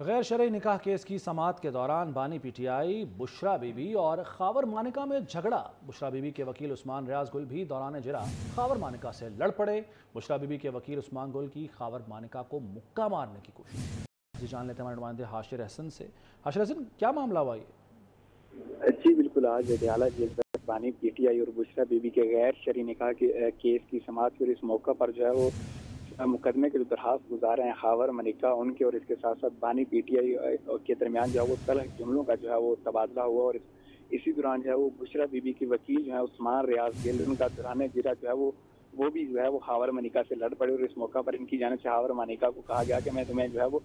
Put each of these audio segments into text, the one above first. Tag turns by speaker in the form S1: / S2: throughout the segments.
S1: غیر شرعی نکاح کیس کی سماعت کے دوران بانی P T I Bushra be be اور خاور مانیکا میں جھگڑا۔ بشرا بی بی کے وکیل عثمان ریاض گل بھی دوران اجرا خاور مانیکا سے لڑ پڑے۔ بشرا بی بی کے وکیل عثمان گل کی خاور مانیکا کو مکہ مارنے کی کوشش۔ جان لیتے ہیں ہمارے نمائندے حاشر حسن سے۔ حاشر حسن، کیا معاملہ ہوا یہ؟
S2: جی بالکل، آج اڈیالہ جیل میں بانی پی ٹی آئی اور بشرا بی بی کے غیر شرعی نکاح کے کیس کی سماعت پر اس موقع پر جو ہے وہ مقدمے کے جو درخواست گزار ہیں خاور مانیکا ان کے اور اس کے ساتھ ساتھ بانی پی ٹی آئی کے درمیان جو ہے وہ تلخ جملوں کا جو ہے وہ تبادلہ ہوا، اور اسی دوران جو ہے وہ بشرا بی بی کی وکیل جو ہے عثمان ریاض گل ان کا دوران اجرا جو ہے وہ بھی جو ہے وہ خاور مانیکا سے لڑ پڑے، اور اس موقع پر ان کی جانب سے خاور مانیکا کو کہا گیا کہ میں تمہیں جو ہے وہ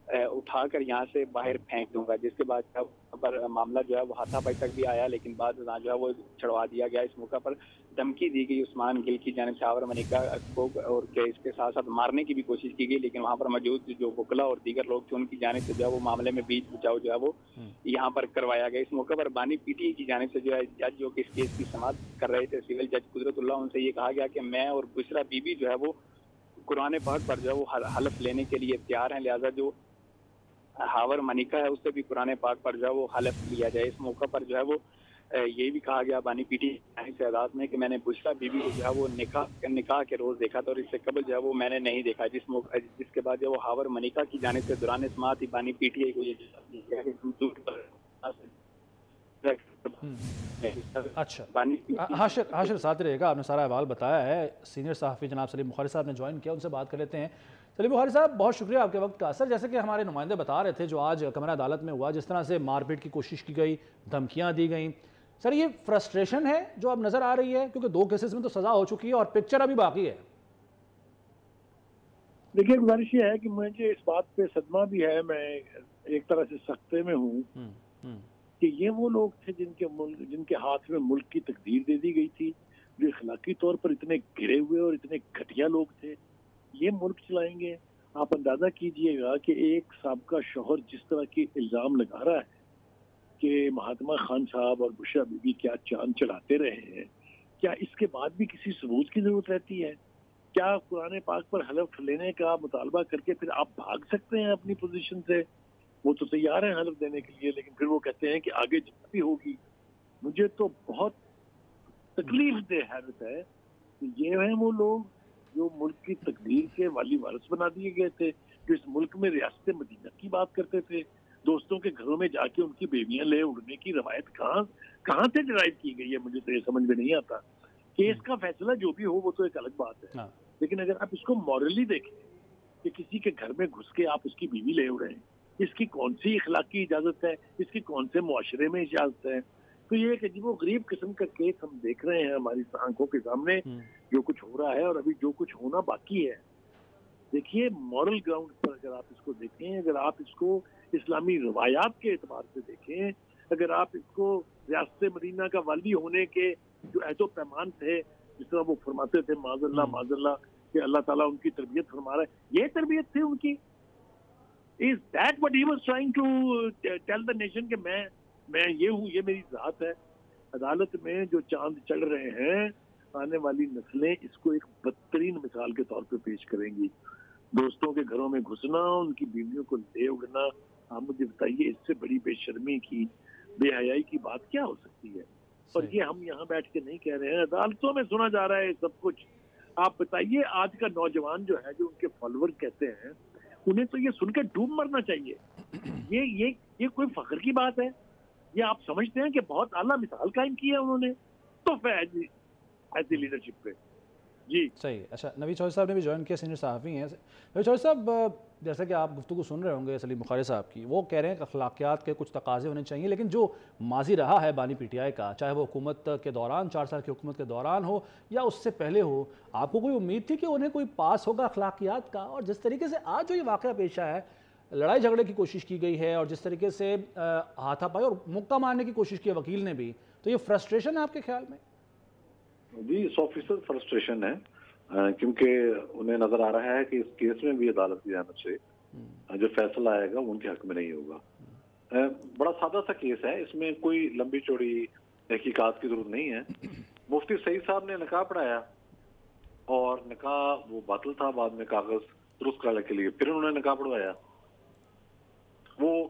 S2: اٹھا کر یہاں سے باہر پھینک دوں گا، جس کے بعد پر معاملہ جو ہے وہ ہاتھا پائی تک بھی آیا، لیکن بعد جو ہے وہ چھڑوا دیا گیا۔ اس موقع پر دھمکی دی گئی عثمان گل کی جانب سے خاور مانیکا کو، اور اس کے ساتھ ساتھ مارنے کی بھی کوشش کی گئی، لیکن وہاں پر موجود جو وکلا اور دیگر لوگ تھے ان کی جانب سے جو ہے وہ معاملے میں بیچ بچاؤ جو ہے وہ یہاں پر کروایا گیا۔ اس موقع پر بانی پی ٹی آئی کی جانب سے جو ہے جج جو کہ اس کیس کی سماعت کر رہے تھے سول جج قدرت اللہ، ان سے یہ کہا گیا کہ میں اور بشرا بی بی جو ہے وہ قرآن پاک پر جو ہے وہ حلف لینے کے لیے تیار ہیں، لہٰذا جو خاور مانیکا ہے اس سے بھی قرآن پاک پر جو ہے وہ حلف لیا جائے۔ اس موقع پر جو ہے وہ یہ بھی کہا گیا بانی پی ٹی آئی سے عدالت میں کہ میں نے بشرا بی بی کو جو ہے وہ نکاح کے روز دیکھا تھا، اور اس سے قبل جو ہے وہ میں نے نہیں دیکھا، جس کے بعد جو وہ خاور مانیکا کی جانب سے دوران سماعت ہی بانی پی ٹی آئی کو یہ
S1: اچھا، حاشر ساتھ رہے گا، آپ نے سارا احوال بتایا ہے۔ سینئر صحافی جناب سلیم بخاری صاحب نے جوائن کیا، ان سے بات کر لیتے ہیں۔ سلیم بخاری صاحب، بہت شکریہ آپ کے وقت کا۔ سر، جیسے کہ ہمارے نمائندے بتا رہے تھے جو آج کمرہ عدالت میں ہوا، جس طرح سے مار پیٹ کی کوشش کی گئی، دھمکیاں دی گئیں، سر یہ فرسٹریشن ہے جو اب نظر آ رہی ہے؟ کیونکہ 2 کیسز میں تو سزا ہو چکی ہے اور پکچر ابھی باقی ہے۔
S3: دیکھیے، گزارش یہ ہے کہ مجھے اس بات پہ صدمہ بھی ہے، میں ایک طرح سے سختے میں ہوں کہ یہ وہ لوگ تھے جن کے ہاتھ میں ملک کی تقدیر دے دی گئی تھی، جو اخلاقی طور پر اتنے گرے ہوئے اور اتنے گھٹیا لوگ تھے، یہ ملک چلائیں گے۔ آپ اندازہ کیجئے گا کہ ایک سابقہ شوہر جس طرح کی الزام لگا رہا ہے کہ مہاتما خان صاحب اور بشرا بی بی کیا چاند چڑھاتے رہے ہیں، کیا اس کے بعد بھی کسی ثبوت کی ضرورت رہتی ہے؟ کیا قرآن پاک پر حلف لینے کا مطالبہ کر کے پھر آپ بھاگ سکتے ہیں اپنی پوزیشن سے؟ وہ تو تیار ہیں حلف دینے کے لیے، لیکن پھر وہ کہتے ہیں کہ آگے جب بھی ہوگی۔ مجھے تو بہت تکلیف دہ حیرت ہے کہ یہ ہیں وہ لوگ جو ملک کی تقدیر کے والی وارث بنا دیے گئے تھے، جو اس ملک میں ریاست مدینہ کی بات کرتے تھے، دوستوں کے گھروں میں جا کے ان کی بیویاں لے اڑنے کی روایت کہاں سے ڈرائیو کی گئی ہے؟ مجھے تو یہ سمجھ میں نہیں آتا۔ کیس کا فیصلہ جو بھی ہو وہ تو ایک الگ بات ہے، لیکن اگر آپ اس کو مورلی دیکھیں کہ کسی کے گھر میں گھس کے آپ اس کی بیوی لے اڑیں، اس کی کون سی اخلاقی اجازت ہے؟ اس کی کون سے معاشرے میں اجازت ہے؟ تو یہ ایک عجیب و غریب قسم کا کیس ہم دیکھ رہے ہیں ہماری آنکھوں کے سامنے، جو کچھ ہو رہا ہے اور ابھی جو کچھ ہونا باقی ہے۔ دیکھیے، مورل گراؤنڈ پر اگر آپ اس کو دیکھیں، اگر آپ اس کو اسلامی روایات کے اعتبار سے دیکھیں، اگر آپ اس کو ریاست مدینہ کا والی ہونے کے جو عہد و پیمان تھے، جس طرح وہ فرماتے تھے معاذ اللہ کہ اللہ تعالیٰ ان کی تربیت فرما رہا ہے، یہ تربیت تھی ان کی؟ Is that what he was trying to tell the nation کہ میں یہ ہوں، یہ میری ذات ہے؟ عدالت میں جو چاند چڑھ رہے ہیں، آنے والی نسلیں اس کو ایک بدترین مثال کے طور پہ پیش کریں گی۔ دوستوں کے گھروں میں گھسنا، ان کی بیویوں کو لے اڑنا، آپ مجھے بتائیے اس سے بڑی بے شرمی کی، بے حیائی کی بات کیا ہو سکتی ہے؟ اور یہ ہم یہاں بیٹھ کے نہیں کہہ رہے ہیں، عدالتوں میں سنا جا رہا ہے سب کچھ۔ آپ بتائیے، آج کا نوجوان جو ہے، جو ان کے فالوور کہتے ہیں، انہیں تو یہ سن کے ڈوب مرنا چاہیے۔ یہ کوئی فخر کی بات ہے؟ یہ آپ سمجھتے ہیں کہ بہت اعلیٰ مثال قائم کی ہے انہوں نے؟ تو ایسی لیڈرشپ پہ جی
S1: صحیح۔ اچھا، نوید چودھری صاحب نے بھی جوائن کیا، سینئر صحافی ہیں۔ نوید چودھری صاحب، جیسا کہ آپ گفتگو سن رہے ہوں گے سلیم بخاری صاحب کی، وہ کہہ رہے ہیں کہ اخلاقیات کے کچھ تقاضے ہونے چاہیے، لیکن جو ماضی رہا ہے بانی پی ٹی آئی کا، چاہے وہ حکومت کے دوران 4 سال کی حکومت کے دوران ہو یا اس سے پہلے ہو، آپ کو کوئی امید تھی کہ انہیں کوئی پاس ہوگا اخلاقیات کا؟ اور جس طریقے سے آج جو یہ واقعہ پیش آیا ہے، لڑائی جھگڑے کی کوشش کی گئی ہے اور جس طریقے سے ہاتھا پائی اور مکہ مارنے کی کوشش کی ہے وکیل نے بھی، تو یہ فرسٹریشن ہے آپ کے خیال میں؟
S4: جی، 100% فرسٹریشن ہے، کیونکہ انہیں نظر آ رہا ہے کہ اس کیس میں بھی عدالت کی جانب سے جو فیصلہ آئے گا وہ ان کے حق میں نہیں ہوگا۔ بڑا سادہ سا کیس ہے، اس میں کوئی لمبی چوڑی تحقیقات کی ضرورت نہیں ہے۔ مفتی سعید صاحب نے نکاح پڑھایا اور نکاح وہ باطل تھا، بعد میں کاغذ درست کرنے کے لیے پھر انہوں نے نکاح پڑھوایا۔